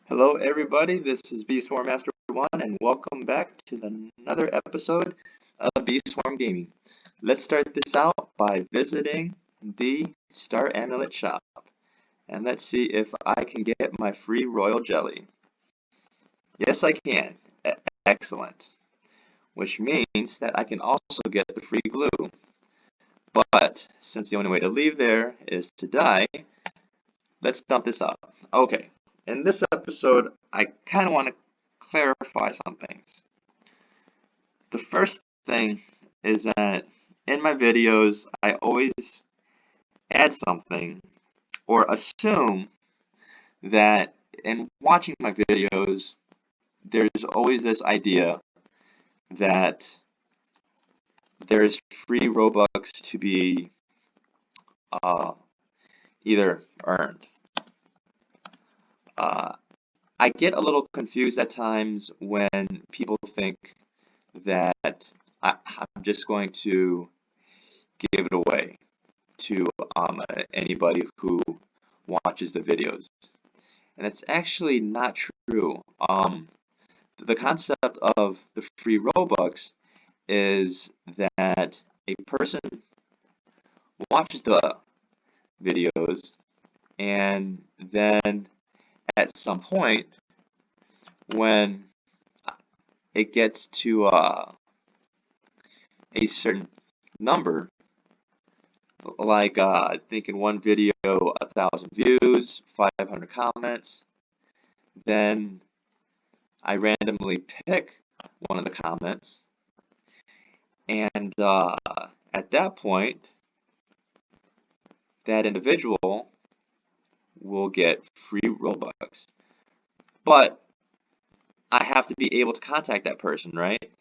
Hello, everybody. This is Swarm Master 1, and welcome back to another episode of Swarm Gaming. Let's start this out by visiting the Star Amulet shop, and let's see if I can get my free royal jelly. Yes, I can. Excellent. Which means that I can also get the free glue. But since the only way to leave there is to die, let's dump this up. Okay. In this episode, I kind of want to clarify some things. The first thing is that in my videos, I always add something or assume that in watching my videos, there's always this idea that there's free Robux to be either earned. I get a little confused at times when people think that I'm just going to give it away to anybody who watches the videos. And it's actually not true. The concept of the free Robux is that a person watches the videos and then at some point when it gets to a certain number, like I think in one video 1,000 views, 500 comments, then I randomly pick one of the comments, and at that point that individual will get free Robux. But I have to be able to contact that person, right?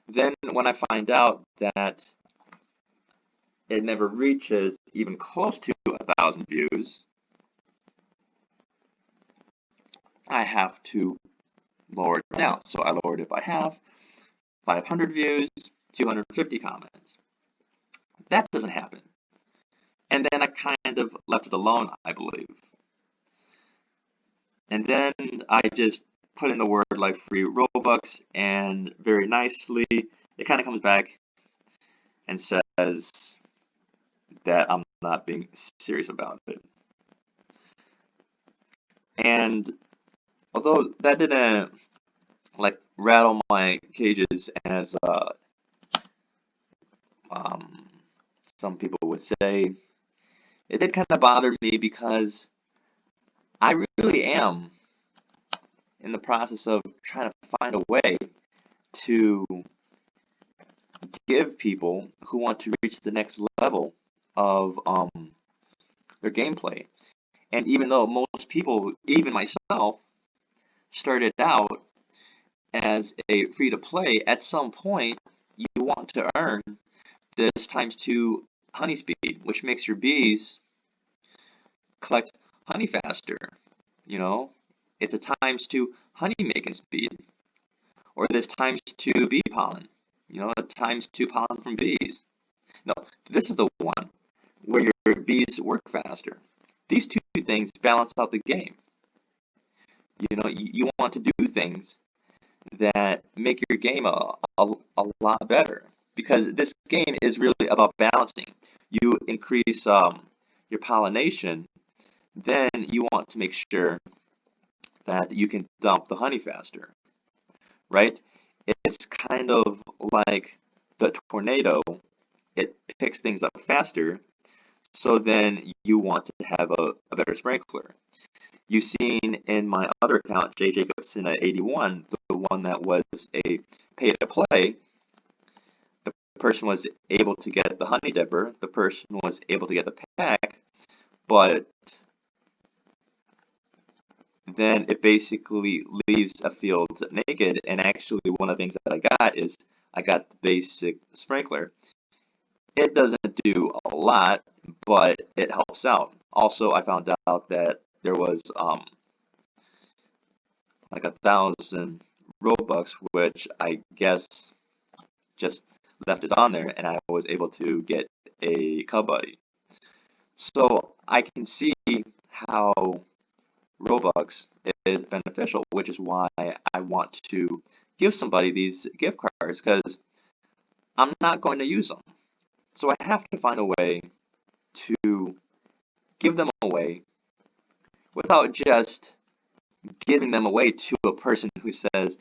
Then when I find out that it never reaches even close to 1,000 views, I have to lower it down. So I lowered it by half, 500 views, 250 comments. That doesn't happen. And then I kind of left it alone, I believe. And then I just put in the word like free Robux, and very nicely it kind of comes back and says that I'm not being serious about it. And although that didn't like rattle my cages as some people would say, it did kind of bother me because I really am in the process of trying to find a way to give people who want to reach the next level of their gameplay. And even though most people, even myself, started out as a free-to-play, at some point you want to earn this ×2 honey speed, which makes your bees collect honey faster. You know, it's a ×2 honey making speed, or this ×2 bee pollen. You know, a ×2 pollen from bees. No, this is the one where your bees work faster. These two things balance out the game. You know, you want to do things that make your game a lot better, because this game is really about balancing. You increase your pollination, then you want to make sure that you can dump the honey faster, right? It's kind of like the tornado. It picks things up faster, so then you want to have a better sprinkler. You've seen in my other account, JJacobson81, the one that was a pay-to-play, the person was able to get the honey dipper, the person was able to get the pack, but then it basically leaves a field naked. And actually one of the things that I got is I got the basic sprinkler. It doesn't do a lot, but it helps out. Also, I found out that there was like 1,000 Robux, which I guess just left it on there, and I was able to get a cub buddy. So I can see how Robux is beneficial, which is why I want to give somebody these gift cards, because I'm not going to use them. So I have to find a way to give them away without just giving them away to a person who says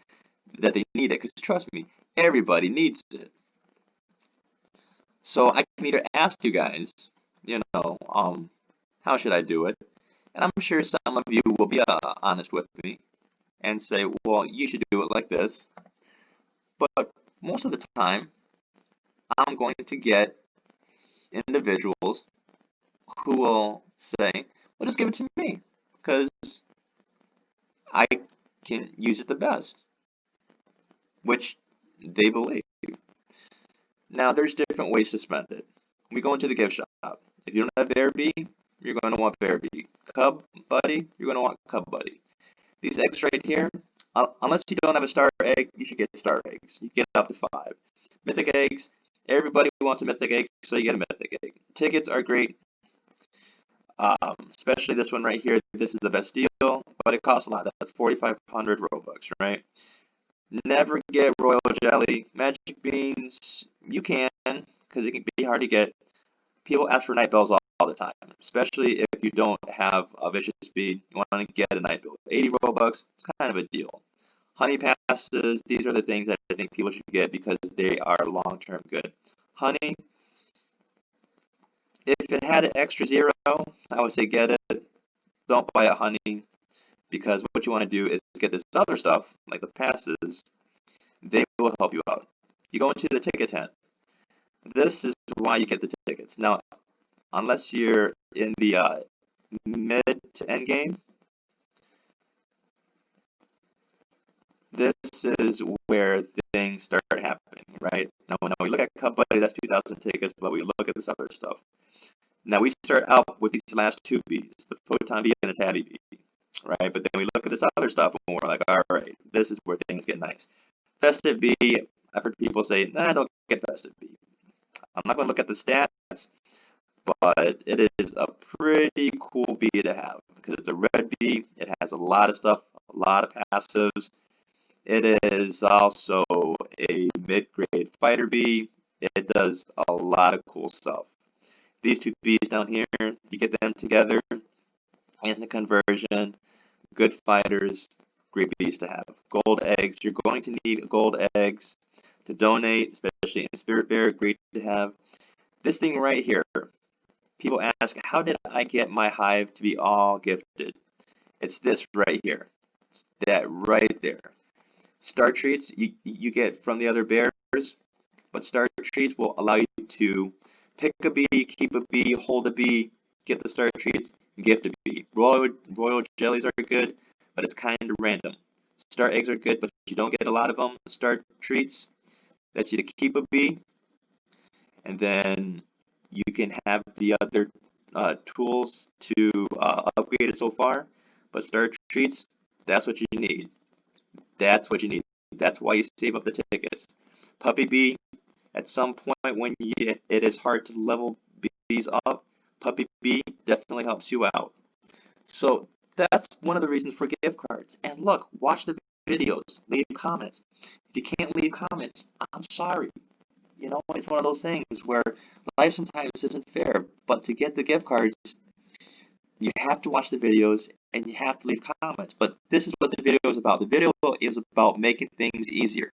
that they need it. Because trust me, everybody needs it. So I can either ask you guys, how should I do it? And I'm sure some of you will be honest with me and say, well, you should do it like this. But most of the time, I'm going to get individuals who will say, well, just give it to me because I can use it the best, which they believe. Now, there's different ways to spend it. We go into the gift shop. If you don't have Bear Bee, you're going to want Bear Bee. Cub Buddy, you're going to want Cub Buddy. These eggs right here, unless you don't have a star egg, you should get star eggs. You get up to 5. Mythic eggs, everybody wants a mythic egg, so you get a mythic egg. Tickets are great, especially this one right here. This is the best deal, but it costs a lot. That's 4,500 Robux, right? Never get royal jelly. Magic beans, you can, because it can be hard to get. People ask for night bells all the time, especially if you don't have a vicious speed. You want to get a night bell. 80 Robux, it's kind of a deal. Honey passes, these are the things that I think people should get because they are long-term good. Honey, if it had an extra 0, I would say get it. Don't buy a honey because what you want to do is get this other stuff, like the passes. They will help you out. You go into the ticket tent. This is why you get the tickets. Now, unless you're in the mid to end game, this is where things start happening, right? Now, when we look at Cup Buddy, that's 2,000 tickets, but we look at this other stuff. Now, we start out with these last 2 Bs, the Photon B and the Tabby B, right? But then we look at this other stuff, and we're like, all right, this is where things get nice. Festive B, I've heard people say, nah, don't get Festive B. I'm not going to look at the stats, but it is a pretty cool B to have because it's a red B. It has a lot of stuff, a lot of passives. It is also a mid-grade fighter B. It does a lot of cool stuff. These 2 Bs down here, you get them together, instant conversion, good fighters, great Bs to have. Gold eggs, you're going to need gold eggs to donate, especially in Spirit Bear, great to have. This thing right here, people ask, how did I get my hive to be all gifted? It's this right here. It's that right there. Star treats you get from the other bears, but star treats will allow you to pick a bee, keep a bee, hold a bee, get the star treats, gift a bee. Royal jellies are good, but it's kind of random. Star eggs are good, but you don't get a lot of them. Star treats, that's you to keep a bee, and then you can have the other tools to upgrade it so far, but star treats, that's what you need. That's what you need. That's why you save up the tickets. Puppy Bee, at some point when it is hard to level bees up, Puppy Bee definitely helps you out. So that's one of the reasons for gift cards. And look, watch the videos, leave comments. If you can't leave comments, I'm sorry. It's one of those things where life sometimes isn't fair, but to get the gift cards, you have to watch the videos and you have to leave comments. But this is what the video is about. The video is about making things easier.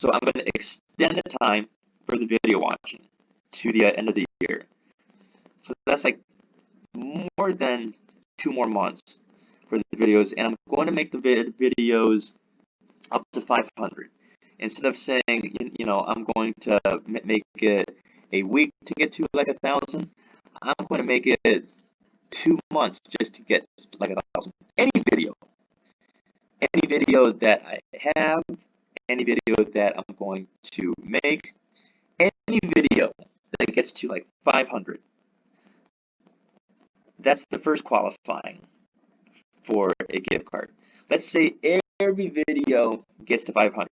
So I'm going to extend the time for the video watching to the end of the year. So that's like more than 2 more months for the videos. And I'm going to make the videos up to 500. Instead of saying, I'm going to make it a week to get to like 1,000, I'm going to make it 2 months just to get like 1,000. Any video that I have, any video that I'm going to make, any video that gets to like 500, that's the first qualifying for a gift card. Let's say every video gets to 500.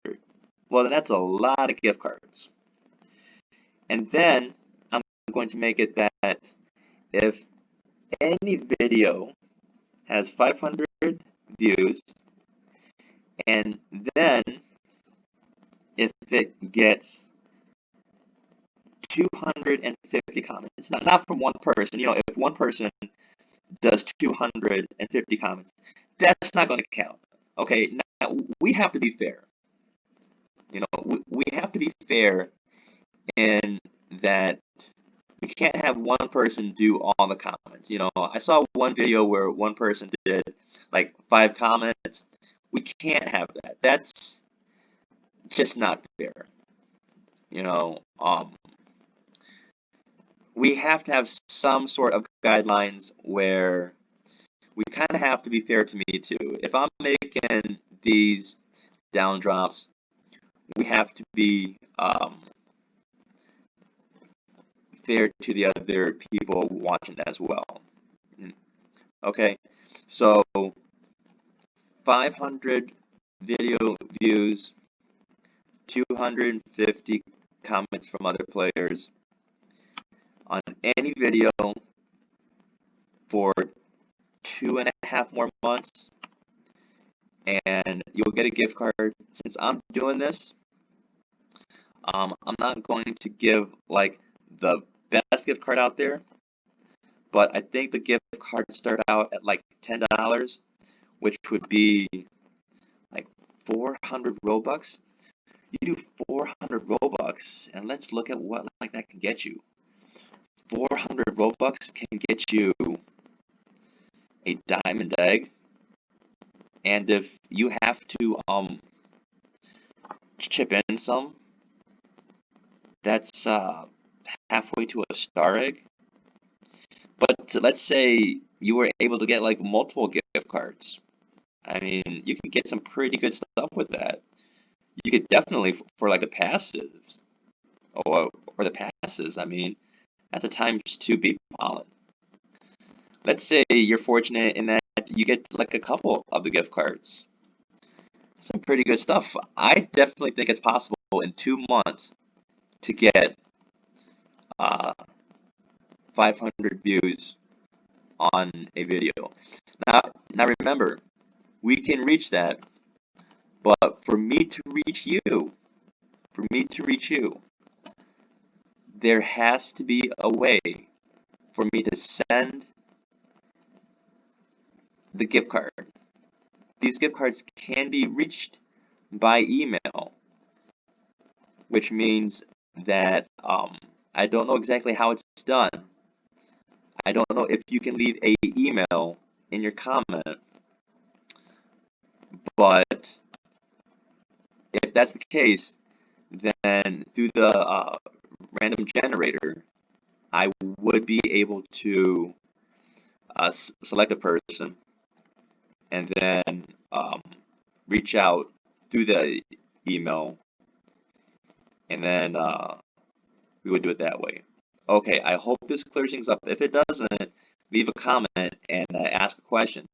Well, then that's a lot of gift cards. And then I'm going to make it that if any video has 500 views, and then if it gets 250 comments, not from one person, if one person does 250 comments, that's not going to count. Okay, now we have to be fair. We have to be fair in that we can't have one person do all the comments. I saw one video where one person did like 5 comments. We can't have that. That's just not fair. We have to have some sort of guidelines where we kind of have to be fair to me too. If I'm making these down drops, we have to be fair to the other people watching as well. Okay, so 500 video views, 250 comments from other players on any video for 2.5 more months, and you'll get a gift card. Since I'm doing this, I'm not going to give like the best gift card out there, but I think the gift cards start out at like $10, which would be like 400 Robux. You do 400 Robux, and let's look at what like that can get you. 400 Robux can get you a diamond egg, and if you have to chip in some, that's halfway to a star egg. But let's say you were able to get like multiple gift cards. I mean, you can get some pretty good stuff with that. You could definitely, for like the passives, or the passes, I mean, that's a times 2 beat pollen. Let's say you're fortunate in that you get like a couple of the gift cards. Some pretty good stuff. I definitely think it's possible in 2 months to get 500 views on a video. Now remember, we can reach that, but for me to reach you, there has to be a way for me to send the gift card. These gift cards can be reached by email, which means that I don't know exactly how it's done. I don't know if you can leave an email in your comment, but if that's the case, then through the random generator, I would be able to select a person and then reach out through the email, and then we would do it that way. Okay, I hope this clears things up. If it doesn't, leave a comment and ask a question.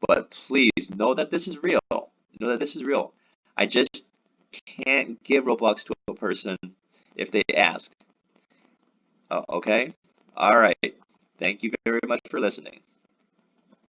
But please know that this is real. Know that this is real. I just can't give Robux to a person if they ask. Okay? Alright. Thank you very much for listening.